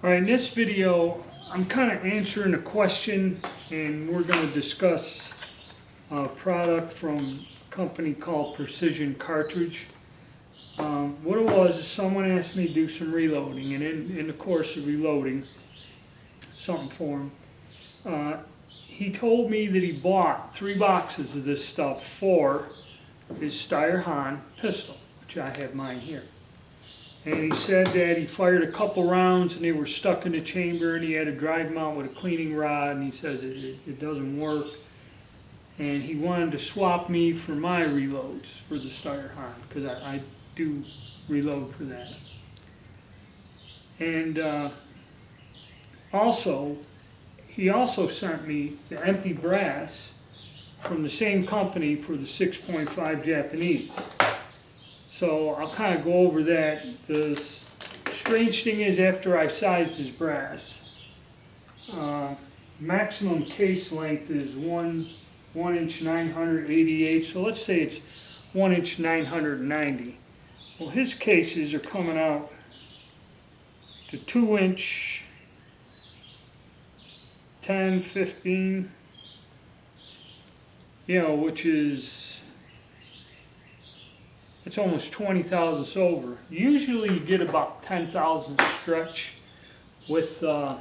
Alright, in this video, I'm kind of answering a question, and we're going to discuss a product from a company called Precision Cartridge. What it was is someone asked me to do some reloading, and in the course of reloading something for him, he told me that he bought 3 boxes of this stuff for his Steyr pistol, which I have mine here. And he said that he fired a couple rounds and they were stuck in the chamber, and he had to drive them out with a cleaning rod, and he says it doesn't work. And he wanted to swap me for my reloads for the Steyr, because I do reload for that. And he also sent me the empty brass from the same company for the 6.5 Japanese. So I'll kind of go over that. The strange thing is, after I sized his brass, maximum case length is 1 inch 988. So let's say it's 1 inch 990. Well, his cases are coming out to 2 inch 10, 15, which is, it's almost 20 thousandths over. Usually you get about 10 thousandths stretch with the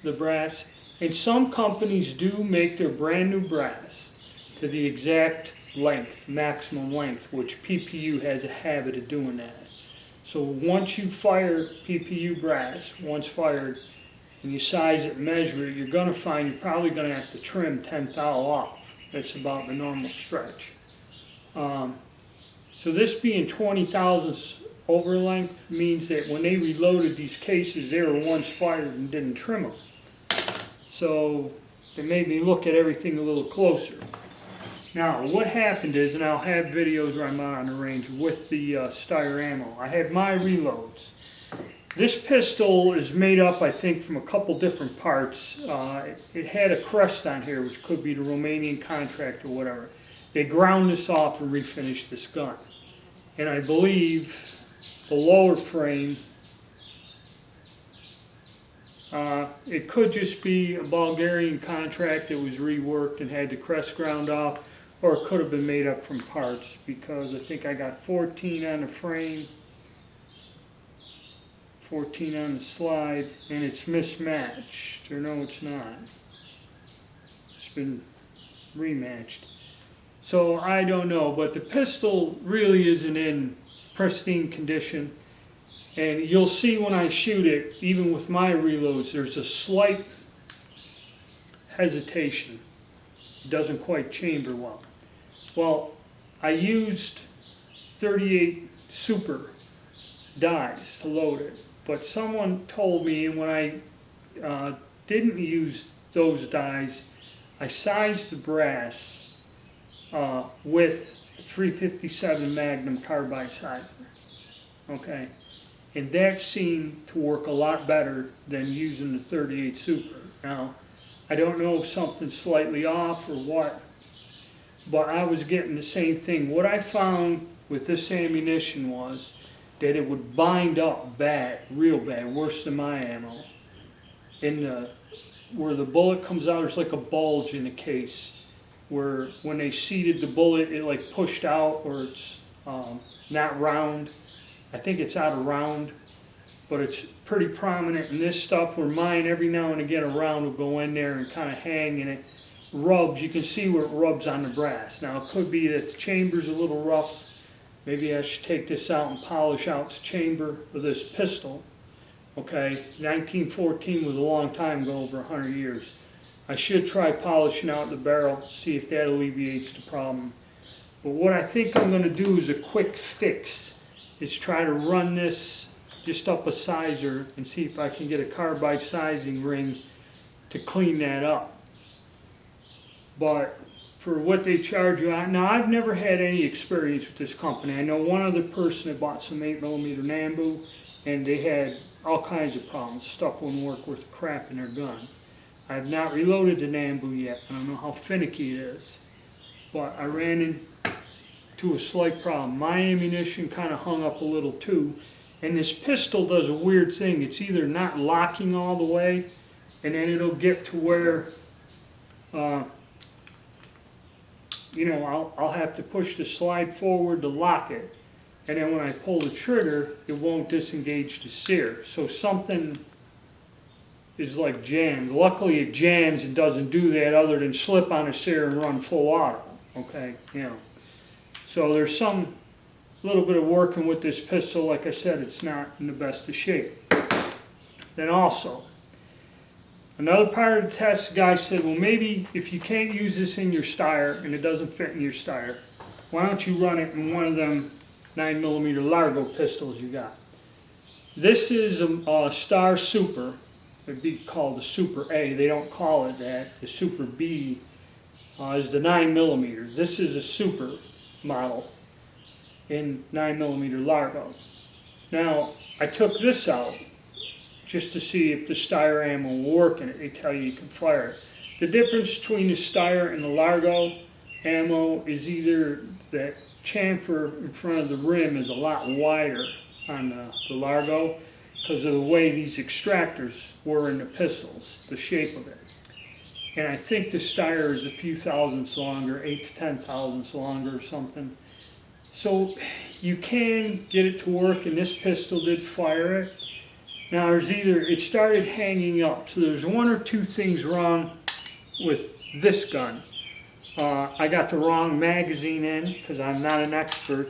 brass. And some companies do make their brand new brass to the exact length, maximum length, which PPU has a habit of doing that. So once you fire PPU brass, once fired, and you size it, measure it, you're going to find you're probably going to have to trim 10 thou off. That's about the normal stretch. So this being 20 thousandths over length means that when they reloaded these cases, they were once fired and didn't trim them. So it made me look at everything a little closer. Now what happened is, and I'll have videos where I'm out on the range with the Steyr ammo, I had my reloads. This pistol is made up, I think, from a couple different parts. It had a crest on here, which could be the Romanian contract or whatever. They ground this off and refinished this gun. And I believe the lower frame, it could just be a Bulgarian contract that was reworked and had the crest ground off, or it could have been made up from parts, because I think I got 14 on the frame, 14 on the slide, and it's mismatched, or no, it's not. It's been rematched. So I don't know, but the pistol really isn't in pristine condition. And you'll see when I shoot it, even with my reloads, there's a slight hesitation. It doesn't quite chamber well. Well, I used 38 super dies to load it, but someone told me when I didn't use those dies, I sized the brass with 357 Magnum carbide sizer, okay? And that seemed to work a lot better than using the 38 Super. Now, I don't know if something's slightly off or what, but I was getting the same thing. What I found with this ammunition was that it would bind up bad, real bad, worse than my ammo. Where the bullet comes out, there's like a bulge in the case, where when they seated the bullet, it like pushed out, or it's not round. I think it's out of round, but it's pretty prominent in this stuff, where mine, every now and again, a round will go in there and kind of hang, and it rubs. You can see where it rubs on the brass. Now, it could be that the chamber's a little rough. Maybe I should take this out and polish out the chamber of this pistol. Okay, 1914 was a long time ago, over 100 years. I should try polishing out the barrel, see if that alleviates the problem. But what I think I'm going to do is a quick fix, is try to run this just up a sizer and see if I can get a carbide sizing ring to clean that up. But for what they charge you, now I've never had any experience with this company. I know one other person that bought some 8mm Nambu, and they had all kinds of problems. Stuff wouldn't work worth crap in their gun. I have not reloaded the Nambu yet. I don't know how finicky it is, but I ran into a slight problem. My ammunition kind of hung up a little too, And this pistol does a weird thing. It's either not locking all the way, and then it'll get to where, you know, I'll have to push the slide forward to lock it. And then when I pull the trigger, it won't disengage the Steyr. So something is like jammed. Luckily it jams and doesn't do that other than slip on a Steyr and run full auto. Okay, you know. So there's some little bit of working with this pistol. Like I said, it's not in the best of shape. Then also, another part of the test, the guy said, well, maybe if you can't use this in your Steyr and it doesn't fit in your Steyr, why don't you run it in one of them 9mm Largo pistols you got. This is a Steyr Super. It'd be called the Super A. They don't call it that. The Super B is the 9mm. This is a Super model in 9mm Largo. Now, I took this out just to see if the Steyr ammo will work in it. They tell you can fire it. The difference between the Steyr and the Largo ammo is either that chamfer in front of the rim is a lot wider on the Largo because of the way these extractors were in the pistols, the shape of it. And I think the Steyr is a few thousandths longer, 8 to 10 thousandths longer or something. So you can get it to work, and this pistol did fire it. Now there's either, it started hanging up, so there's one or two things wrong with this gun. I got the wrong magazine in because I'm not an expert.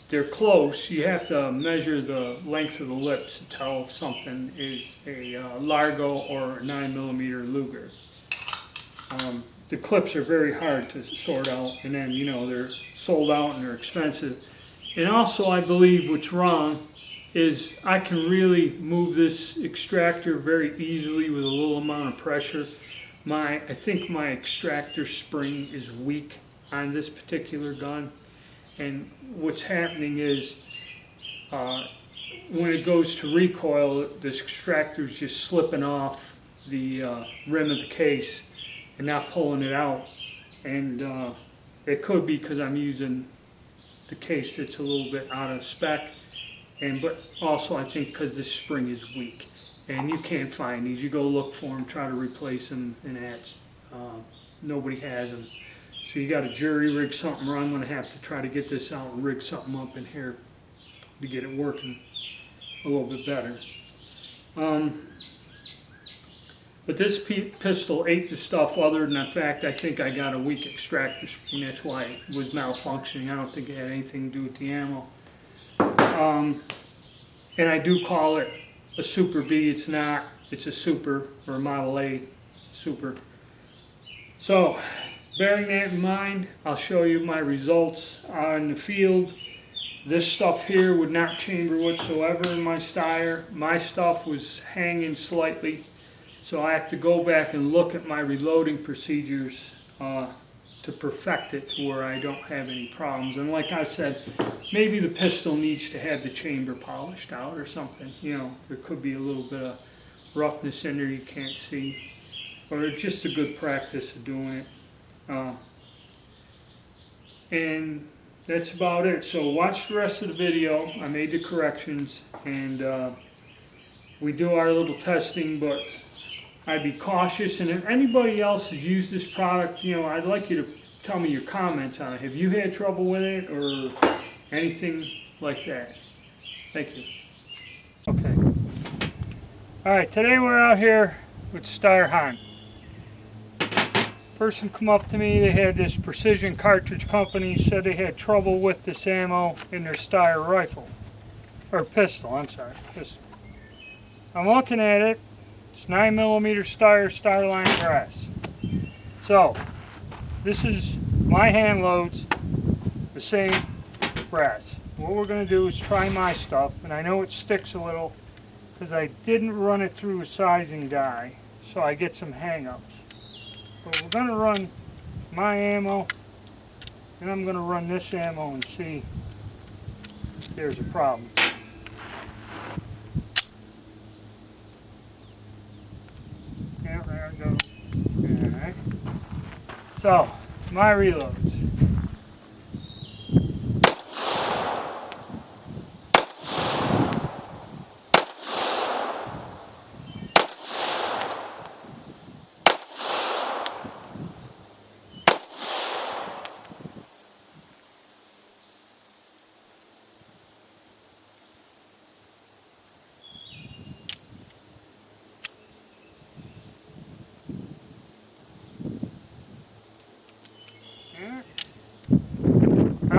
They're close. You have to measure the length of the lips to tell if something is a Largo or a 9mm Luger. The clips are very hard to sort out, and then, you know, they're sold out and they're expensive. And also, I believe what's wrong is I can really move this extractor very easily with a little amount of pressure. I think my extractor spring is weak on this particular gun, and what's happening is when it goes to recoil, this extractor is just slipping off the rim of the case and not pulling it out, and it could be because I'm using the case that's a little bit out of spec, but also I think because this spring is weak. And you can't find these. You go look for them, try to replace them, and nobody has them. So you got to jury rig something, or I'm going to have to try to get this out and rig something up in here to get it working a little bit better. But this pistol ate the stuff other than the fact I think I got a weak extractor spring. That's why it was malfunctioning. I don't think it had anything to do with the ammo. And I do call it a Super B. It's not. It's a Super, or a Model A Super. So, bearing that in mind, I'll show you my results on the field. This stuff here would not chamber whatsoever in my Steyr. My stuff was hanging slightly, so I have to go back and look at my reloading procedures to perfect it to where I don't have any problems. And like I said, maybe the pistol needs to have the chamber polished out or something. You know, there could be a little bit of roughness in there you can't see. Or it's just a good practice of doing it. And that's about it. So watch the rest of the video. I made the corrections, and we do our little testing, but I'd be cautious. And if anybody else has used this product, you know, I'd like you to tell me your comments on it. Have you had trouble with it or anything like that? Thank you. Okay. All right, today we're out here with Steyr Han. Person come up to me, they had this precision cartridge company, said they had trouble with this ammo in their Steyr rifle. Or pistol, I'm sorry, pistol. I'm looking at it. It's 9mm Steyr, Steyr brass. So, this is my hand loads, the same brass. What we're going to do is try my stuff, and I know it sticks a little because I didn't run it through a sizing die, so I get some hang-ups. But we're going to run my ammo, and I'm going to run this ammo and see if there's a problem. Yeah, there it goes. Alright. So, my reloads.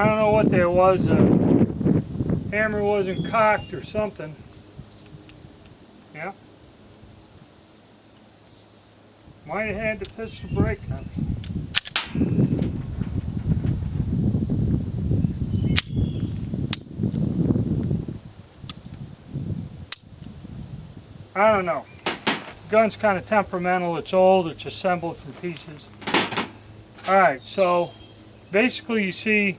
I don't know what that was. Hammer wasn't cocked or something. Yeah. Might have had the pistol break on me. I don't know. Gun's kind of temperamental. It's old. It's assembled from pieces. Alright, so basically you see,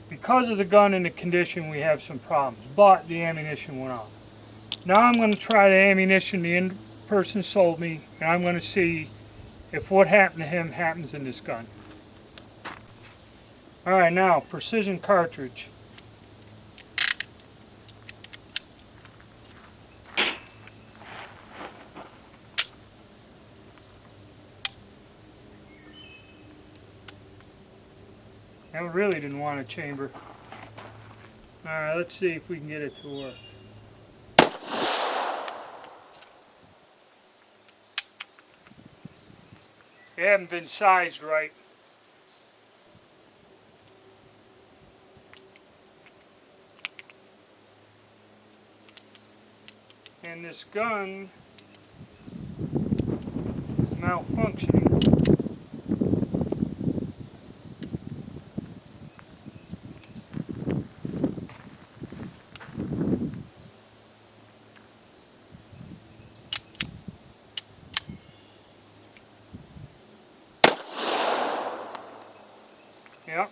because of the gun and the condition, we have some problems. But the ammunition went off. Now I'm going to try the ammunition the person sold me, and I'm going to see if what happened to him happens in this gun. Alright, now, precision cartridge. I really didn't want a chamber. Alright, let's see if we can get it to work. They haven't been sized right. And this gun is malfunctioning. Yep.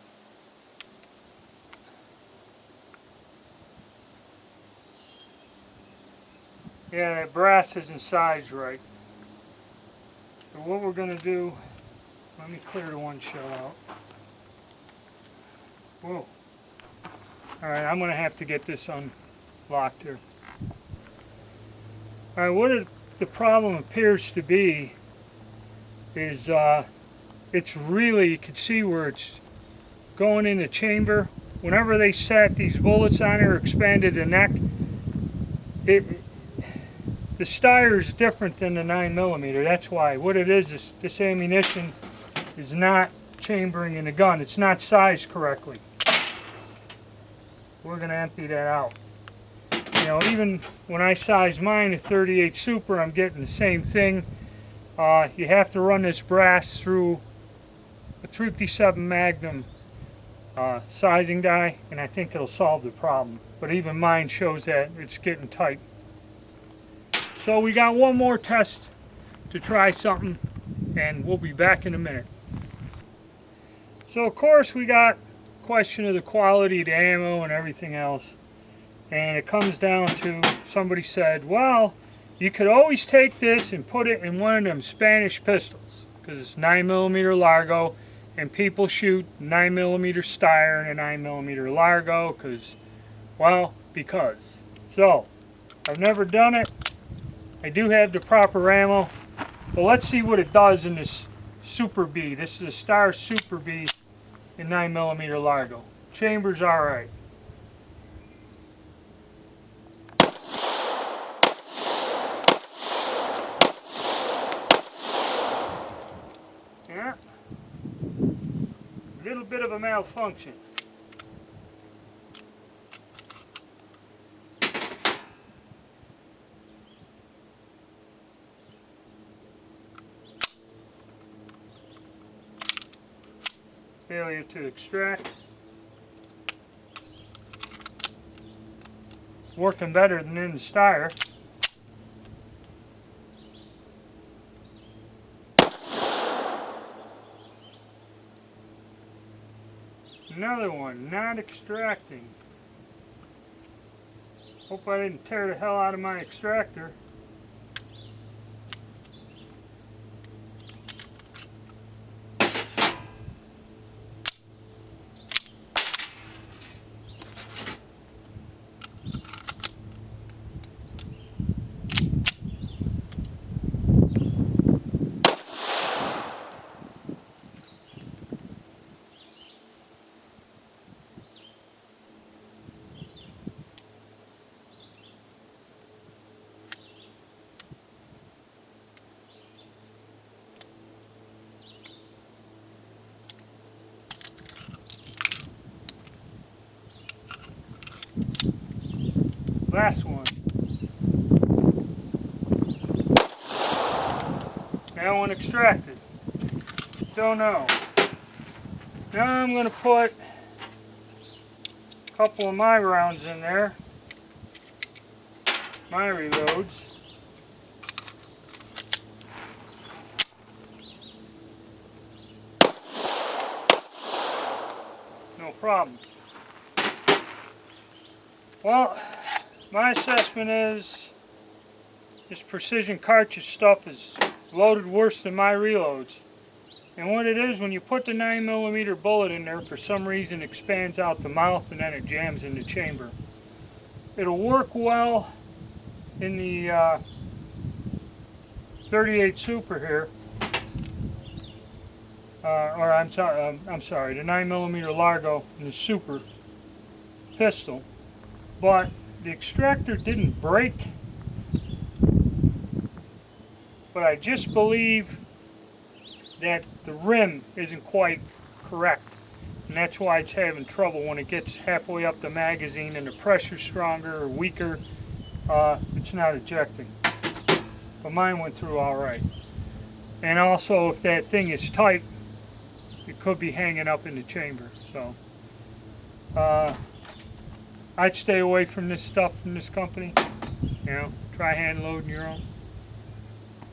Yeah, that brass isn't sized right. So what we're going to do, let me clear the one shell out. Whoa. Alright, I'm going to have to get this unlocked here. Alright, what the problem appears to be is it's really, you can see where it's going in the chamber. Whenever they sat these bullets on it or expanded the neck, the Steyr is different than the 9mm. That's why. What it is this ammunition is not chambering in the gun. It's not sized correctly. We're going to empty that out. You know, even when I size mine at 38 Super, I'm getting the same thing. You have to run this brass through a 357 Magnum sizing die, and I think it'll solve the problem. But even mine shows that it's getting tight. So we got one more test to try something, and we'll be back in a minute. So of course we got question of the quality of the ammo and everything else, and it comes down to, somebody said, well, you could always take this and put it in one of them Spanish pistols, because it's 9mm Largo, and people shoot 9mm Steyr and a 9mm Largo because. So, I've never done it. I do have the proper ammo, but let's see what it does in this Super B. This is a Steyr Super B in 9mm Largo. Chamber's alright. Yeah. A little bit of a malfunction. Failure to extract. Working better than in the Steyr. Another one, not extracting. Hope I didn't tear the hell out of my extractor. last one. That one extracted. Don't know. Now I'm going to put a couple of my rounds in there. My reloads. No problem. Well, my assessment is this precision cartridge stuff is loaded worse than my reloads. And what it is, when you put the 9mm bullet in there, for some reason it expands out the mouth and then it jams in the chamber. It'll work well in the 38 Super here. I'm sorry, the 9mm Largo and the Super pistol. But the extractor didn't break. But I just believe that the rim isn't quite correct. And that's why it's having trouble when it gets halfway up the magazine and the pressure's stronger or weaker. It's not ejecting. But mine went through all right. And also, if that thing is tight, it could be hanging up in the chamber. So I'd stay away from this stuff from this company. You know, try hand loading your own.